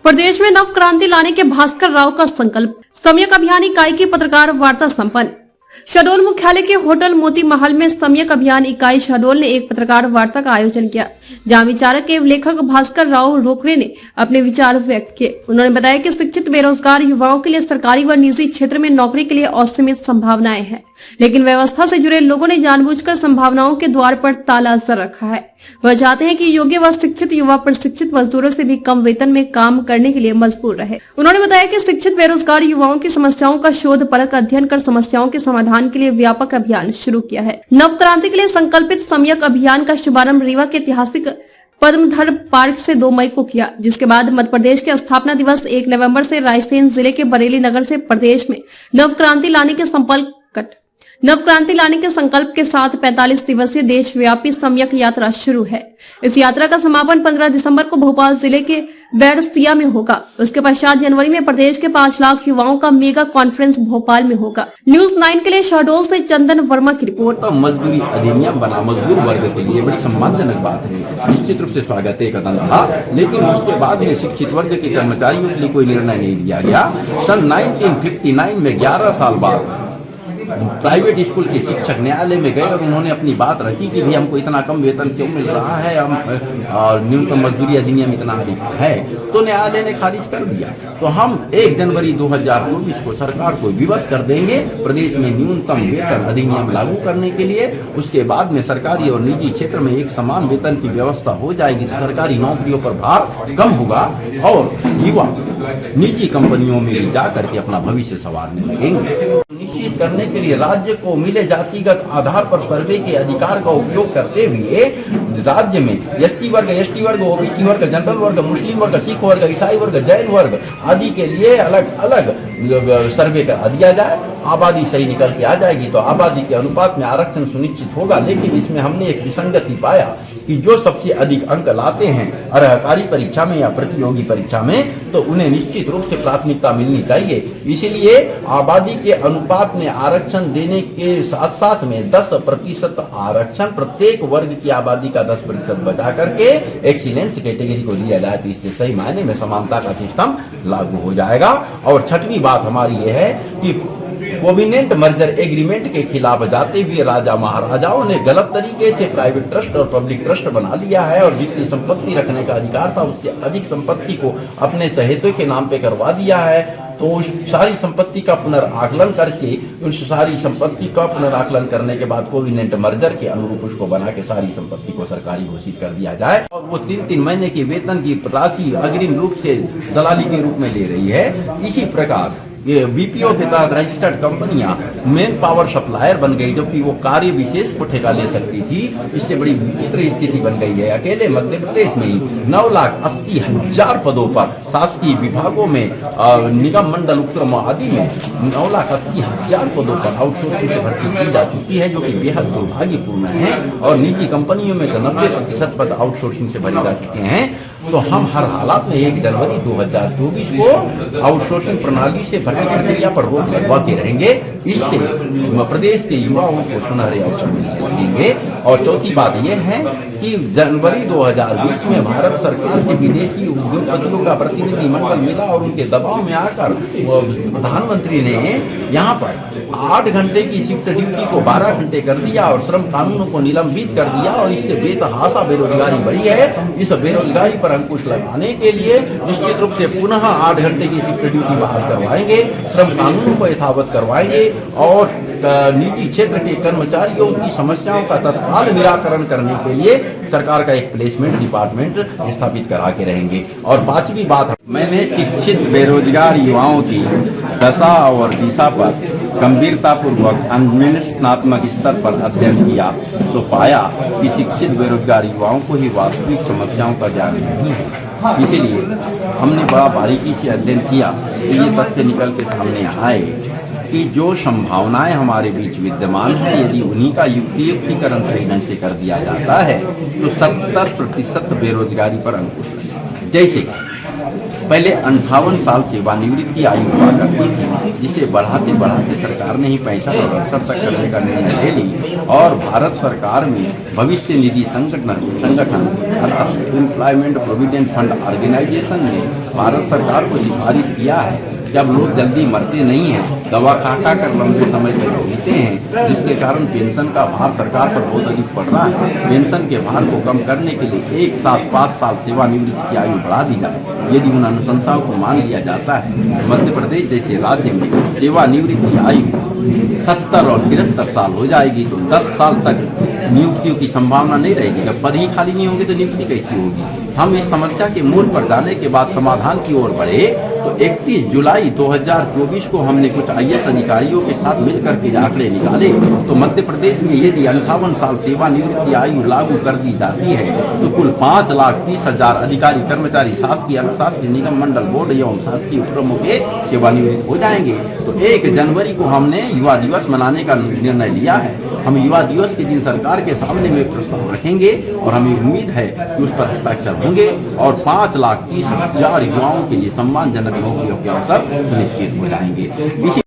प्रदेश में नव क्रांति लाने के भास्कर राव का संकल्प। सम्यक अभियान इकाई की पत्रकार वार्ता संपन्न। शहडोल मुख्यालय के होटल मोती महल में सम्यक अभियान इकाई शहडोल ने एक पत्रकार वार्ता का आयोजन किया, जहां विचारक एवं लेखक भास्कर राव रोकड़े ने अपने विचार व्यक्त किए। उन्होंने बताया कि शिक्षित बेरोजगार युवाओं के लिए सरकारी व निजी क्षेत्र में नौकरी के लिए असीमित संभावनाएं हैं, लेकिन व्यवस्था से जुड़े लोगों ने जानबूझकर संभावनाओं के द्वार पर ताला जर रखा है। वह चाहते हैं कि योग्य व शिक्षित युवा प्रशिक्षित मजदूरों से भी कम वेतन में काम करने के लिए मजबूर रहे। उन्होंने बताया कि शिक्षित बेरोजगार युवाओं की समस्याओं का शोध परख अध्ययन कर समस्याओं के समाधान के लिए व्यापक अभियान शुरू किया है। नव क्रांति के लिए संकल्पित सम्यक अभियान का शुभारंभ रीवा के ऐतिहासिक पद्मधर पार्क से 2 मई को किया, जिसके बाद मध्य प्रदेश के स्थापना दिवस 1 नवंबर से रायसेन जिले के बरेली नगर से प्रदेश में नव क्रांति लाने के संकल्प के साथ 45 दिवसीय देशव्यापी सम्यक यात्रा शुरू है। इस यात्रा का समापन 15 दिसंबर को भोपाल जिले के बैरसिया में होगा। उसके पश्चात जनवरी में प्रदेश के 5 लाख युवाओं का मेगा कॉन्फ्रेंस भोपाल में होगा। न्यूज 9 के लिए शहडोल से चंदन वर्मा की रिपोर्ट। मजदूरी अधिनियम बना मजदूर वर्ग के लिए बड़ी सम्मानजनक बात है, निश्चित रूप से स्वागत कदम था, लेकिन उसके बाद में शिक्षित वर्ग के कर्मचारियों के लिए कोई निर्णय नहीं लिया गया। सन 1959 में 11 साल बाद प्राइवेट स्कूल के शिक्षक न्यायालय में गए और उन्होंने अपनी बात रखी कि भी हमको इतना कम वेतन क्यों मिल रहा है, हम न्यूनतम मजदूरी अधिनियम इतना अधिक है, तो न्यायालय ने खारिज कर दिया। तो हम 1 जनवरी 2024 को सरकार को विवश कर देंगे प्रदेश में न्यूनतम वेतन अधिनियम लागू करने के लिए। उसके बाद में सरकारी और निजी क्षेत्र में एक समान वेतन की व्यवस्था हो जाएगी, तो सरकारी नौकरियों पर भार कम होगा और युवा निजी कंपनियों में जा करके अपना भविष्य संवारने लगेंगे। निश्चित करने के लिए राज्य को मिले जातिगत आधार पर सर्वे के अधिकार का उपयोग करते हुए राज्य में एससी वर्ग, एसटी वर्ग, ओबीसी वर्ग, जनरल वर्ग, मुस्लिम वर्ग, सिख वर्ग, ईसाई वर्ग, जैन वर्ग आदि के लिए अलग अलग सर्वे करा दिया जाए। आबादी सही निकल के आ जाएगी तो आबादी के अनुपात में आरक्षण सुनिश्चित होगा। लेकिन इसमें हमने एक विसंगति पाया कि जो सबसे अधिक अंक लाते हैं अर्हकारी परीक्षा में या प्रतियोगी परीक्षा में, तो उन्हें निश्चित रूप से प्राथमिकता मिलनी चाहिए। इसलिए आबादी के अनुपात में आरक्षण देने के साथ साथ में 10% आरक्षण प्रत्येक वर्ग की आबादी का 10% बचा करके एक्सीलेंस कैटेगरी को दिया जाए, तो इससे सही मायने में समानता का सिस्टम लागू हो जाएगा। और छठवीं बात हमारी यह है कि कोविनेंट मर्जर एग्रीमेंट के खिलाफ जाते हुए राजा महाराजाओं ने गलत तरीके से प्राइवेट ट्रस्ट और पब्लिक ट्रस्ट बना लिया है और जितनी संपत्ति रखने का अधिकार था उससे अधिक संपत्ति को अपने चहेतों के नाम पे करवा दिया है। तो उस सारी संपत्ति का पुनर्आकलन करके उस सारी संपत्ति का पुनर्आकलन करने के बाद कोविनेंट मर्जर के अनुरूप उसको बना के सारी संपत्ति को सरकारी घोषित कर दिया जाए और वो 3-3 महीने के वेतन की राशि अग्रिम रूप से दलाली के रूप में ले रही है। इसी प्रकार ये बीपीओ के तहत रजिस्टर्ड कंपनियां मेन पावर सप्लायर बन गई, जबकि वो कार्य विशेष को ठेका ले सकती थी। इससे बड़ी विचित्र स्थिति बन गई है। अकेले मध्य प्रदेश में ही 9,80,000 पदों पर शासकीय विभागों में निगम मंडल उपक्रम आदि में 9,80,000 पदों पर आउटसोर्सिंग से भर्ती की जा चुकी है, जो कि बेहद दुर्भाग्यपूर्ण है। और निजी कंपनियों में तो 90% पद आउटसोर्सिंग से भरे जा चुके हैं। तो हम हर हालात में 1 जनवरी 2024 को आउटसोर्सिंग प्रणाली से भर्ती प्रक्रिया पर रोक लगवाते रहेंगे। इससे प्रदेश के युवाओं को सुनहरे अवसर मिलेंगे। और चौथी बात यह है कि जनवरी 2020 में भारत सरकार से विदेशी उद्योगपतियों का प्रतिनिधि मंडल मिला और उनके दबाव में आकर प्रधानमंत्री ने यहाँ पर 8 घंटे की शिफ्ट ड्यूटी को 12 घंटे कर दिया और श्रम कानूनों को निलंबित कर दिया और इससे बेतहाशा बेरोजगारी बढ़ी है। इस बेरोजगारी पर अंकुश लगाने के लिए निश्चित रूप से पुनः 8 घंटे की शिफ्ट ड्यूटी बहाल करवाएंगे, श्रम कानूनों को यथावत करवाएंगे और निजी क्षेत्र के कर्मचारियों की समस्याओं का तत्काल निराकरण करने के लिए सरकार का एक प्लेसमेंट डिपार्टमेंट स्थापित करा के रहेंगे। और 5वीं बात, मैंने शिक्षित बेरोजगार युवाओं की दशा और दिशा पर गंभीरता पूर्वक अन्वेषणात्मक स्तर पर अध्ययन किया तो पाया कि शिक्षित बेरोजगार युवाओं को ही वास्तविक समस्याओं का ज्ञान नहीं है। इसीलिए हमने बड़ा बारीकी से अध्ययन किया कि ये तथ्य निकल के सामने आए कि जो संभावनाएं हमारे बीच विद्यमान है, यदि उन्हीं का युक्तिकरण सही ढंग से कर दिया जाता है तो 70% बेरोजगारी पर अंकुश लगेगा। जैसे पहले 58 साल सेवानिवृत्त की आयु हुआ करती थी, जिसे बढ़ाते बढ़ाते सरकार ने ही 65 और 68 तक करने का निर्णय ले ली और भारत सरकार में भविष्य निधि संगठन अर्थात एम्प्लॉयमेंट प्रोविडेंट फंड ऑर्गेनाइजेशन ने भारत सरकार को सिफारिश किया है, जब लोग जल्दी मरते नहीं हैं, दवा खा खा कर लंबे समय तक जीते हैं, जिसके कारण पेंशन का भार सरकार पर बहुत अधिक पड़ रहा है। पेंशन के भार को कम करने के लिए एक साथ 5 साल सेवानिवृत्ति की आयु बढ़ा दी जाए। यदि उन अनुशंसाओं को मान लिया जाता है, मध्य प्रदेश जैसे राज्य में सेवानिवृत्ति आयु 70 और 73 साल हो जाएगी तो 10 साल तक नियुक्तियों की संभावना नहीं रहेगी। जब पद ही खाली नहीं होंगे तो नियुक्ति कैसी होगी। हम इस समस्या के मूल पर जाने के बाद समाधान की ओर बढ़े तो 31 जुलाई 2024 को हमने कुछ IAS अधिकारियों के साथ मिलकर के आंकड़े निकाले तो मध्य प्रदेश में यदि 58 साल सेवानिवृत्ति आयु लागू कर दी जाती है तो कुल 5,30,000 अधिकारी कर्मचारी शासकीय अशासकीय निगम मंडल बोर्ड एवं शासकीय उपक्रमों के सेवानिवृत्त हो जाएंगे। तो 1 जनवरी को हमने युवा दिवस मनाने का निर्णय लिया है। हम युवा दिवस के दिन सरकार के सामने में प्रस्ताव रखेंगे और हमें उम्मीद है कि उस पर हस्ताक्षर होंगे और 5,30,000 युवाओं के लिए सम्मानजनक नौकरियों के अवसर सुनिश्चित हो जाएंगे। इसी